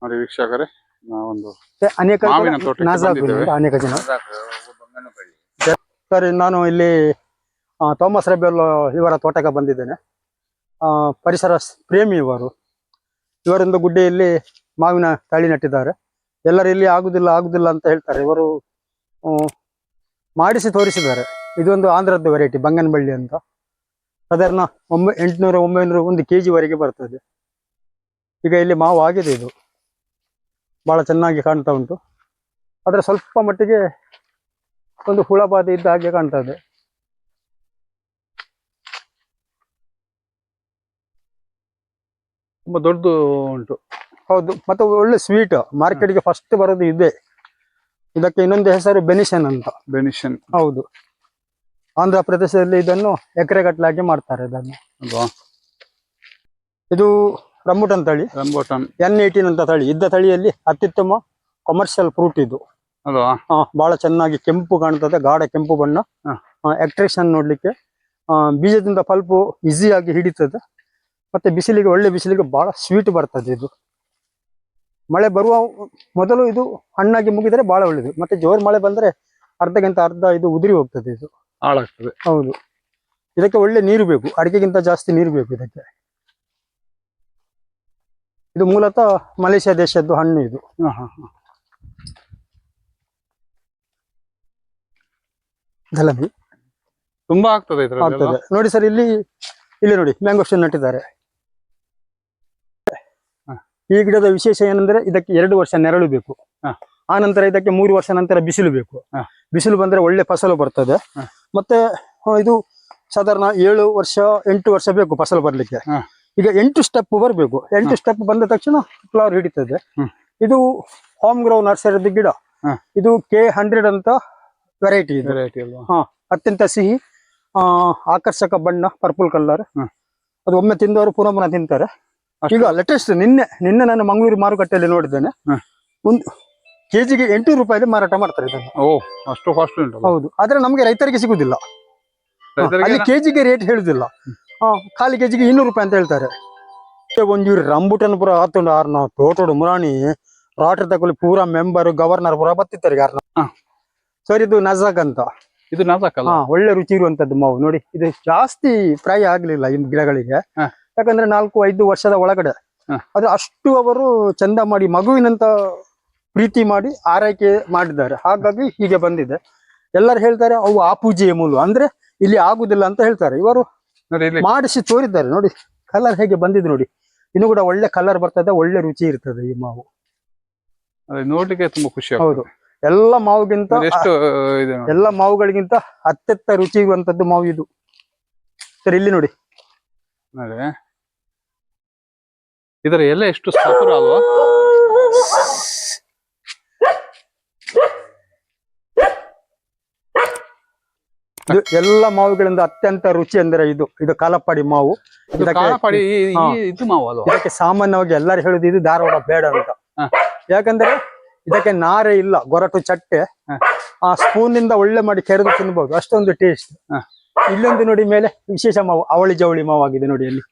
ನೋಡಿ ವೀಕ್ಷಕರೇ, ನಾವೊಂದು ಅನೇಕ ಮಾವಿನ ತೋಟಕ್ಕೆ ಬಂದಿದ್ದೇವೆ. ಅನೇಕ ಜನ ಸರಿ, ನಾನು ಇಲ್ಲಿ ಥಾಮಸ್ ರೆಬೆಲ್ ಇವರ ತೋಟಕ್ಕೆ ಬಂದಿದ್ದೇನೆ. ಪರಿಸರ ಪ್ರೇಮಿ ಇವರೊಂದು ಗುಡ್ಡೆಯಲ್ಲಿ ಮಾವಿನ ತಳಿ ನೆಟ್ಟಿದ್ದಾರೆ. ಎಲ್ಲರೂ ಇಲ್ಲಿ ಆಗುದಿಲ್ಲ ಅಂತ ಹೇಳ್ತಾರೆ. ಇವರು ಮಾಡಿಸಿ ತೋರಿಸಿದ್ದಾರೆ. ಇದೊಂದು ಆಂಧ್ರದ್ದು ವೆರೈಟಿ ಬಂಗನಬಳ್ಳಿ ಅಂತ. ಸಾಧಾರಣ 800-900 1 kg ವರೆಗೆ ಬರ್ತದೆ. ಈಗ ಇಲ್ಲಿ ಮಾವು ಆಗಿದೆ. ಇದು ಬಹಳ ಚೆನ್ನಾಗಿ ಕಾಣ್ತಾ ಉಂಟು. ಆದರೆ ಸ್ವಲ್ಪ ಮಟ್ಟಿಗೆ ಒಂದು ಹುಳ ಬಾಧೆ ಇದ್ದ ಹಾಗೆ ಕಾಣ್ತಾ ಇದೆ. ತುಂಬಾ ದೊಡ್ಡದು ಉಂಟು. ಹೌದು, ಮತ್ತೆ ಒಳ್ಳೆ ಸ್ವೀಟ್. ಮಾರ್ಕೆಟ್ಗೆ ಫಸ್ಟ್ ಬರೋದು ಇದೆ. ಇದಕ್ಕೆ ಇನ್ನೊಂದು ಹೆಸರು ಬೆನಿಷನ್ ಅಂತ. ಬೆನಿಷನ್, ಹೌದು. ಆಂಧ್ರ ಪ್ರದೇಶದಲ್ಲಿ ಇದನ್ನು ಎಕರೆಗಟ್ಟಲಾಗಿ ಮಾಡ್ತಾರೆ. ಇದನ್ನು ಇದು ರಂಬುಟನ್ ತಳಿ, N18 ಅಂತ ತಳಿ. ಇದ್ದ ತಳಿಯಲ್ಲಿ ಅತ್ಯುತ್ತಮ ಕಮರ್ಷಿಯಲ್ ಫ್ರೂಟ್ ಇದು. ಬಹಳ ಚೆನ್ನಾಗಿ ಕೆಂಪು ಕಾಣ್ತದೆ, ಗಾಢ ಕೆಂಪು ಬಣ್ಣ. ಎಕ್ಸ್ಟ್ರಾಕ್ಷನ್ ನೋಡ್ಲಿಕ್ಕೆ, ಬೀಜದಿಂದ ಪಲ್ಪು ಈಸಿಯಾಗಿ ಹಿಡಿತದೆ. ಮತ್ತೆ ಬಿಸಿಲಿಗೆ, ಒಳ್ಳೆ ಬಿಸಿಲಿಗೆ ಬಹಳ ಸ್ವೀಟ್ ಬರ್ತದೆ. ಇದು ಮಳೆ ಬರುವ ಮೊದಲು ಇದು ಹಣ್ಣಾಗಿ ಮುಗಿದರೆ ಬಹಳ ಒಳ್ಳೇದು. ಮತ್ತೆ ಜೋರು ಮಳೆ ಬಂದ್ರೆ ಅರ್ಧಕ್ಕಿಂತ ಅರ್ಧ ಇದು ಉದುರಿ ಹೋಗ್ತದೆ, ಇದು ಹಾಳಾಗ್ತದೆ. ಹೌದು, ಇದಕ್ಕೆ ಒಳ್ಳೆ ನೀರು ಬೇಕು, ಅಡಿಕೆಗಿಂತ ಜಾಸ್ತಿ ನೀರು ಬೇಕು ಇದಕ್ಕೆ. ಇದು ಮೂಲತಃ ಮಲೇಷ್ಯಾ ದೇಶದ್ದು ಹಣ್ಣು ಇದು. ಜಲಬಿ ತುಂಬಾ ಆಗ್ತದೆ. ನೋಡಿ ಸರ್, ಇಲ್ಲಿ ನೋಡಿ ಮ್ಯಾಂಗೋಸ್ಟಿನ್ ನಟ್ಟಿದ್ದಾರೆ. ಈ ಗಿಡದ ವಿಶೇಷ ಏನಂದ್ರೆ ಇದಕ್ಕೆ 2 ವರ್ಷ ನೆರಳು ಬೇಕು. ಆ ನಂತರ ಇದಕ್ಕೆ 3 ವರ್ಷ ನಂತರ ಬಿಸಿಲು ಬೇಕು. ಬಿಸಿಲು ಬಂದ್ರೆ ಒಳ್ಳೆ ಫಸಲು ಬರ್ತದೆ. ಮತ್ತೆ ಇದು ಸಾಧಾರಣ 7 ವರ್ಷ 8 ವರ್ಷ ಬೇಕು ಫಸಲು ಬರ್ಲಿಕ್ಕೆ. ಈಗ 8 ಸ್ಟೆಪ್ ಬರಬೇಕು. 8 ಸ್ಟೆಪ್ ಬಂದ ತಕ್ಷಣ ಫ್ಲವರ್ ಹಿಡಿತದೆ. ಇದು ಹೋಮ್ ಗ್ರೋ ನರ್ಸರಿದ ಗಿಡ. ಇದು K100 ಅಂತ ವೆರೈಟಿ ಇದು. ಅತ್ಯಂತ ಸಿಹಿ, ಆಕರ್ಷಕ ಬಣ್ಣ, ಪರ್ಪಲ್ ಕಲರ್. ಅದು ಒಮ್ಮೆ ತಿಂದವರು ಪುನಃ ತಿಂತಾರೆ. ಈಗ ಲೇಟೆಸ್ಟ್ ನಿನ್ನೆ ನಾನು ಮಂಗಳೂರು ಮಾರುಕಟ್ಟೆಯಲ್ಲಿ ನೋಡಿದ್ದೇನೆ. ಒಂದು ಕೆಜಿಗೆ 8 ರೂಪಾಯಿಗೆ ಮಾರಾಟ ಮಾಡ್ತಾರೆ ಇದನ್ನು. ಅಷ್ಟು ಕಾಸ್ಟ್ ಉಂಟು. ಹೌದು, ಆದ್ರೆ ನಮಗೆ ರೈತರಿಗೆ ಸಿಗುದಿಲ್ಲ. ಅಲ್ಲಿ ಕೆಜಿಗೆ ರೇಟ್ ಹೇಳುದಿಲ್ಲ. ಖಾಲಿ ಕೆಜಿಗೆ 200 ರೂಪಾಯಿ ಅಂತ ಹೇಳ್ತಾರೆ. ಒಂಜೂರು ರಂಬುಟನ್ ಪೂರ ಆತುಂಡು ಆರ್ನ ತೋಟೋಡು ಮುರಾಣಿ ರಾಟ್ರಿ ತಗೊಳ್ಳಿ ಪೂರ ಮೆಂಬರ್ ಗವರ್ನರ್ ಪೂರ ಬತ್ತಿತ್ತಾರೆ ಯಾರನ್ನ. ಸರ್, ಇದು ನಜಾಕ್ ಅಂತ. ಇದು ನಜಾಕ್ ಅಲ್ಲ? ಒಳ್ಳೆ ರುಚಿ ಇರುವಂತದ್ದು ಮಾವು. ನೋಡಿ, ಇದು ಜಾಸ್ತಿ ಪ್ರಾಯ ಆಗ್ಲಿಲ್ಲ ಈ ಗಿಡಗಳಿಗೆ. ಯಾಕಂದ್ರೆ 4-5 ವರ್ಷದ ಒಳಗಡೆ ಅದು ಅಷ್ಟು ಅವರು ಚಂದ ಮಾಡಿ ಮಗುವಿನಂತ ಪ್ರೀತಿ ಮಾಡಿ ಆರೈಕೆ ಮಾಡಿದ್ದಾರೆ. ಹಾಗಾಗಿ ಹೀಗೆ ಬಂದಿದೆ. ಎಲ್ಲರೂ ಹೇಳ್ತಾರೆ ಅವು ಆಪೂಜಿಯ ಮೂಲ, ಅಂದ್ರೆ ಇಲ್ಲಿ ಆಗುದಿಲ್ಲ ಅಂತ ಹೇಳ್ತಾರೆ. ಇವರು ಮಾಡಿಸಿ ತೋರಿದ್ದಾರೆ. ನೋಡಿ ಕಲರ್ ಹೇಗೆ ಬಂದಿದೆ ನೋಡಿ. ಇನ್ನು ಕೂಡ ಒಳ್ಳೆ ಕಲರ್ ಬರ್ತದೆ, ಒಳ್ಳೆ ರುಚಿ ಇರ್ತದೆ ಈ ಮಾವು. ನೋಡ್ಲಿಕ್ಕೆ ತುಂಬಾ ಖುಷಿ. ಹೌದು, ಎಲ್ಲ ಮಾವುಗಳಿಗಿಂತ ಅತ್ಯಂತ ರುಚಿ ಇರುವಂತದ್ದು ಮಾವು ಇದು. ಸರಿ, ಇಲ್ಲಿ ನೋಡಿ. ಇದರ ಎಲೆ ಎಷ್ಟು ಸಪುರ ಅಲ್ವಾ? ಎಲ್ಲ ಮಾವುಗಳಿಂದ ಅತ್ಯಂತ ರುಚಿ ಅಂದ್ರೆ ಇದು ಕಾಲಪ್ಪಾಡಿ ಮಾವು. ಇದಕ್ಕೆ ಸಾಮಾನ್ಯವಾಗಿ ಎಲ್ಲರೂ ಹೇಳುದು ಇದು ಧಾರವಾಡ ಬೇಡ ಅಂತ. ಯಾಕಂದ್ರೆ ಇದಕ್ಕೆ ನಾರೇ ಇಲ್ಲ, ಗೊರಟು ಚಟ್ಟೆ. ಆ ಸ್ಪೂನ್ ನಿಂದ ಒಳ್ಳೆ ಮಾಡಿ ಕೆರೆದು ತಿನ್ಬಹುದು, ಅಷ್ಟೊಂದು ಟೇಸ್ಟ್. ಇಲ್ಲೊಂದು ನೋಡಿ ಮೇಲೆ ವಿಶೇಷ ಮಾವು, ಅವಳಿ ಜವಳಿ ಮಾವಾಗಿದೆ ನೋಡಿ. ಅಲ್ಲಿ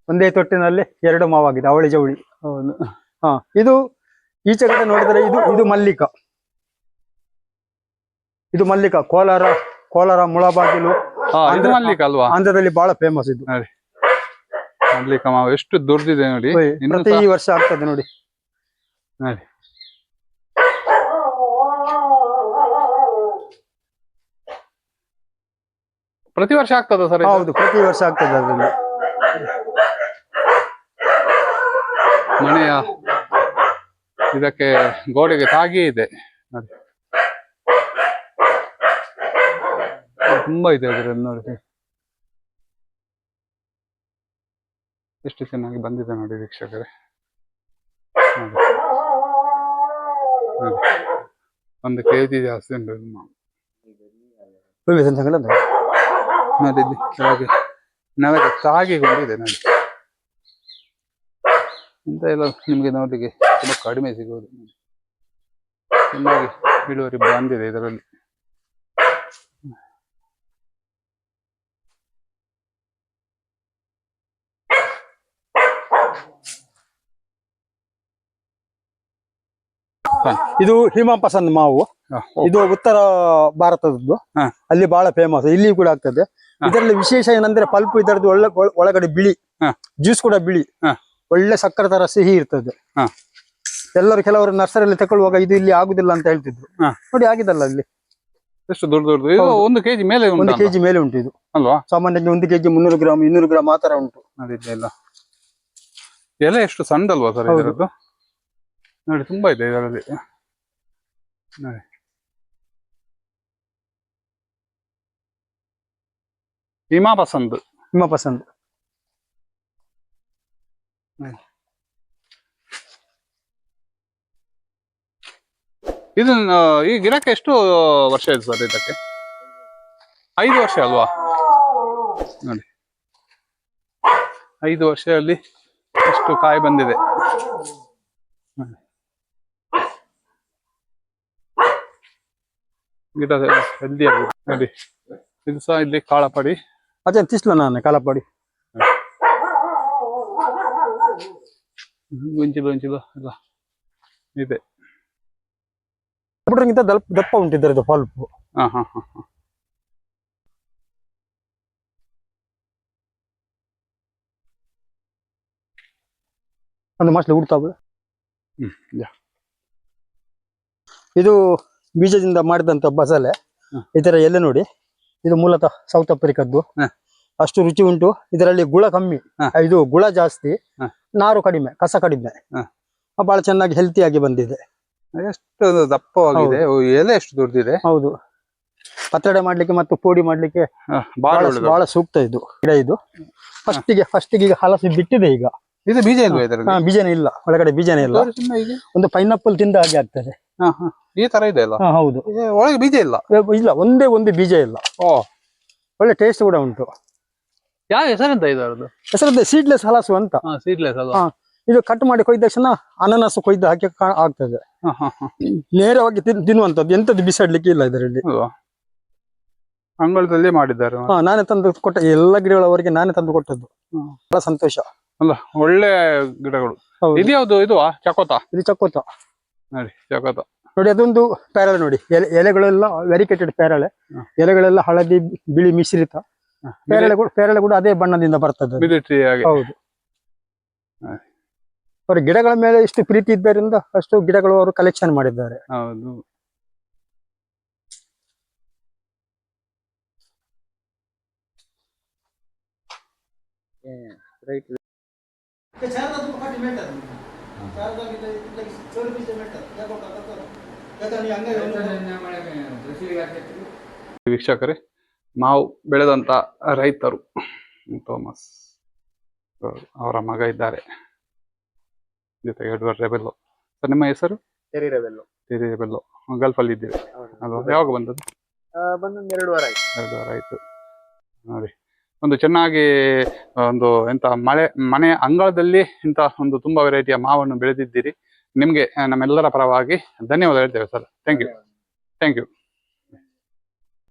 ಒಂದೇ ತೊಟ್ಟಿನಲ್ಲಿ 2 ಮಾವಾಗಿದೆ, ಅವಳಿ ಜವಳಿ. ಇದು ಈಚೆ ಕಡೆ ನೋಡಿದ್ರೆ ಇದು ಮಲ್ಲಿಕ. ಇದು ಮಲ್ಲಿಕ, ಕೋಲಾರ ಮುಳಬಾಗಿಲು ಆಂಧ್ರದಲ್ಲಿ ಬಹಳ ಫೇಮಸ್ ಇದು ಮಲ್ಲಿಕ ಮಾವು. ಎಷ್ಟು ದೊಡ್ಡದಿದೆ ನೋಡಿ, ಪ್ರತಿ ವರ್ಷ ಆಗ್ತದೆ ನೋಡಿ. ಪ್ರತಿ ವರ್ಷ ಆಗ್ತದ ಸರ್? ಹೌದು, ಪ್ರತಿ ವರ್ಷ ಆಗ್ತದೆ. ಅದರಲ್ಲಿ ಮನೆಯ ಇದಕ್ಕೆ ಗೋಡೆಗೆ ತಾಗಿ ಇದೆ ನೋಡಿ, ತುಂಬಾ ಇದೆ ಅದರಲ್ಲಿ. ನೋಡಿ ಎಷ್ಟು ಚೆನ್ನಾಗಿ ಬಂದಿದೆ ನೋಡಿ ವೀಕ್ಷಕರೇ. ಒಂದು ಕೆಜಿ ಜಾಸ್ತಿ ಉಂಟು ನೋಡಿ. ಕೆಳಗೆ ನೆಲಕ್ಕೆ ತಾಗಿಕೊಂಡಿದೆ ನೋಡಿ. ಇಂತ ಎಲ್ಲ ನಿಮ್ಗೆ ನೋಡ್ಲಿಕ್ಕೆ ತುಂಬಾ ಕಡಿಮೆ ಸಿಗೋದು. ಚೆನ್ನಾಗಿ ಇಳುವರಿ ಬಂದಿದೆ ಇದರಲ್ಲಿ. ಇದು ಹಿಮ ಪಸಂದ್ ಮಾವು. ಇದು ಉತ್ತರ ಭಾರತದ್ದು. ಅಲ್ಲಿ ಬಹಳ ಫೇಮಸ್, ಇಲ್ಲಿ ಕೂಡ ಆಗ್ತದೆ. ಇದರಲ್ಲಿ ವಿಶೇಷ ಏನಂದ್ರೆ ಪಲ್ಪ್ ಇದರದ್ದು ಒಳಗಡೆ ಬಿಳಿ, ಜ್ಯೂಸ್ ಕೂಡ ಬಿಳಿ, ಒಳ್ಳೆ ಸಕ್ಕರೆ ತರ ಸಿಹಿ ಇರ್ತದೆ. ಕೆಲವರು ನರ್ಸರಿಯಲ್ಲಿ ತಗೊಳ್ಳುವಾಗ ಇದು ಇಲ್ಲಿ ಆಗುದಿಲ್ಲ ಅಂತ ಹೇಳ್ತಿದ್ರು. ನೋಡಿ ಆಗಿದಲ್ಲ ಇಲ್ಲಿ ಎಷ್ಟು ದೊಡ್ಡ ಇದು 1 kg ಮೇಲೆ 1 kg ಮೇಲೆ ಉಂಟು ಇದು ಅಲ್ವಾ? ಸಾಮಾನ್ಯವಾಗಿ 1 kg 300 ಗ್ರಾಮ್ 200 ಗ್ರಾಮ್ ಆ ತರ ಉಂಟು. ಅದಿಲ್ಲ ಎಲೆ ಎಷ್ಟು ಸಣ್ಣದಲ್ವಾ ಸರ್ ಇದರದ್ದು? ನೋಡಿ ತುಂಬಾ ಇದೆ ಇದರಲ್ಲಿ. ನೋಡಿ ಹಿಮ ಪಸಂದ್ ಇದು ಈ ಗಿಡಕ್ಕೆ ಎಷ್ಟು ವರ್ಷ ಇದೆ ಸರ್ ಇದಕ್ಕೆ? 5 ವರ್ಷ ಅಲ್ವಾ? ನೋಡಿ 5 ವರ್ಷದಲ್ಲಿ ಎಷ್ಟು ಕಾಯಿ ಬಂದಿದೆ. ಗಿಡ ಹೆಲ್ದಿ ಆಗಿದೆ ನೋಡಿ. ಇದು ಸಹ ಇಲ್ಲಿ ಕಾಳಪಡಿ. ಅದೇ ತಿಸ್ಲ ನಾನು ಕಾಳಪಡಿ ಗುಂಚಿಲು ಎಲ್ಲ ಇದೆ. ದಪ್ಪ ಉಂಟಿದ್ರದ್ದು ಪಲ್ಪ್. ಒಂದು ಮಸ್ಲಿ ಹುಡ್ತಾವೆ. ಇದು ಬೀಜದಿಂದ ಮಾಡಿದಂತ ಬಸಳೆ. ಇದರ ಎಲೆ ನೋಡಿ, ಇದು ಮೂಲತಃ ಸೌತ್ ಆಫ್ರಿಕದ್ದು. ಅಷ್ಟು ರುಚಿ ಉಂಟು. ಇದರಲ್ಲಿ ಗುಳ ಕಮ್ಮಿ, ಇದು ಗುಳ ಜಾಸ್ತಿ, ನಾರು ಕಡಿಮೆ, ಕಸ ಕಡಿಮೆ, ಬಹಳ ಚೆನ್ನಾಗಿ ಹೆಲ್ತಿ ಆಗಿ ಬಂದಿದೆ. ಎಷ್ಟು ದಪ್ಪವಾಗಿದೆ, ಎಲೆ ಎಷ್ಟು ದೊಡ್ಡದಿದೆ. ಹೌದು, ಪತ್ರೊಡೆ ಮಾಡ್ಲಿಕ್ಕೆ ಮತ್ತು ಪೋಡಿ ಮಾಡ್ಲಿಕ್ಕೆ ಬಹಳ ಸೂಕ್ತ ಇದು ಗಿಡ. ಇದು ಫಸ್ಟಿಗೆ ಈಗ ಹಲಸಿ ಬಿಟ್ಟಿದೆ. ಈಗ ಇದು ಬೀಜ ಇಲ್ವಾ? ಬೀಜನೇ ಇಲ್ಲ, ಒಳಗಡೆ ಬೀಜನೇ ಇಲ್ಲ. ಒಂದು ಪೈನಾಪಲ್ ತಿಂದ ಹಾಗೆ ಆಗ್ತದೆ. ಈ ತರ ಇದೆ ಅಲ್ಲ? ಹೌದು, ಒಳಗೆ ಬೀಜ ಇಲ್ಲ. ಒಂದೇ ಒಂದು ಬೀಜ ಇಲ್ಲ. ಒಳ್ಳೆ ಟೇಸ್ಟ್ ಕೂಡ ಉಂಟು. ಯಾವ ಹೆಸರೆಂತ ಇದರದ್ದು? ಹೆಸರದ್ದು ಸೀಡ್ಲೆಸ್ ಹಲಸು ಅಂತ. ಸೀಡ್ಲೆಸ್ ಅಲ್ವಾ? ಇದು ಕಟ್ ಮಾಡಿ ಕೊಯ್ದ ತಕ್ಷಣ ಅನಾನಸ್ ಕೊಯ್ದು ಹಾಕಿ ಆಗ್ತದೆ. ನೇರವಾಗಿ ತಿನ್ನುವಂತದ್ದು, ಎಂತದ್ದು ಬಿಸಾಡ್ಲಿಕ್ಕೆ ಇಲ್ಲ ಇದರಲ್ಲಿ. ಅಂಗಳದಲ್ಲಿ ಮಾಡಿದ್ದಾರೆ. ನಾನೇ ತಂದು ಕೊಟ್ಟ, ಎಲ್ಲ ಗಿಡಗಳವರೆಗೆ ನಾನೇ ತಂದು ಕೊಟ್ಟದ್ದು. ಬಹಳ ಸಂತೋಷ ಅಲ್ಲ, ಒಳ್ಳೆ ಗಿಡಗಳು. ಇದು ಯಾವ್ದು? ಇದು ಚಕೋತ. ಇದು ಚಕೋತ ನೋಡಿ, ಚಕೋತ ನೋಡಿ. ಅದೊಂದು ಪೇರಳೆ ನೋಡಿ, ಎಲೆಗಳೆಲ್ಲ ವೆರಿಕೇಟೆಡ್ ಪೇರಳೆ. ಎಲೆಗಳೆಲ್ಲ ಹಳದಿ ಬಿಳಿ ಮಿಶ್ರಿತ. ಪೇರಳೆ ಕೂಡ ಅದೇ ಬಣ್ಣದಿಂದ ಬರ್ತದೆ. ಹೌದು, ಅವರ ಗಿಡಗಳ ಮೇಲೆ ಇಷ್ಟು ಪ್ರೀತಿ ಇದ್ದರಿಂದ ಅಷ್ಟು ಗಿಡಗಳು ಅವರು ಕಲೆಕ್ಷನ್ ಮಾಡಿದ್ದಾರೆ. ಹೌದು. ವೀಕ್ಷಕರೇ, ಮಾವು ಬೆಳೆದಂತ ರೈತರು ಥೋಮಸ್ ಅವರ ಮಗ ಇದ್ದಾರೆ, ಜೊತೆಗೆ ಎಡ್ವರ್ಡ್ ರೆಬೆಲ್ಲೋ. ಸರ್, ನಿಮ್ಮ ಹೆಸರು? ಟೆರಿ ರೆಬೆಲ್ಲೋ. ಗಲ್ಫ್ ಅಲ್ಲಿ ಇದ್ದೀವಿ ಅಲ್ವಾ? ಯಾವಾಗ ಬಂದದ್ದು? 2 ವಾರ ಆಯ್ತು. 2 ವಾರ ಆಯ್ತು. ನೋಡಿ, ಒಂದು ಚೆನ್ನಾಗಿ ಒಂದು ಮನೆ ಅಂಗಳದಲ್ಲಿ ಇಂಥ ಒಂದು ತುಂಬಾ ವೆರೈಟಿಯ ಮಾವನ್ನು ಬೆಳೆದಿದ್ದೀರಿ. ನಿಮ್ಗೆ ನಮ್ಮೆಲ್ಲರ ಪರವಾಗಿ ಧನ್ಯವಾದ ಹೇಳ್ತೇವೆ ಸರ್. Thank you.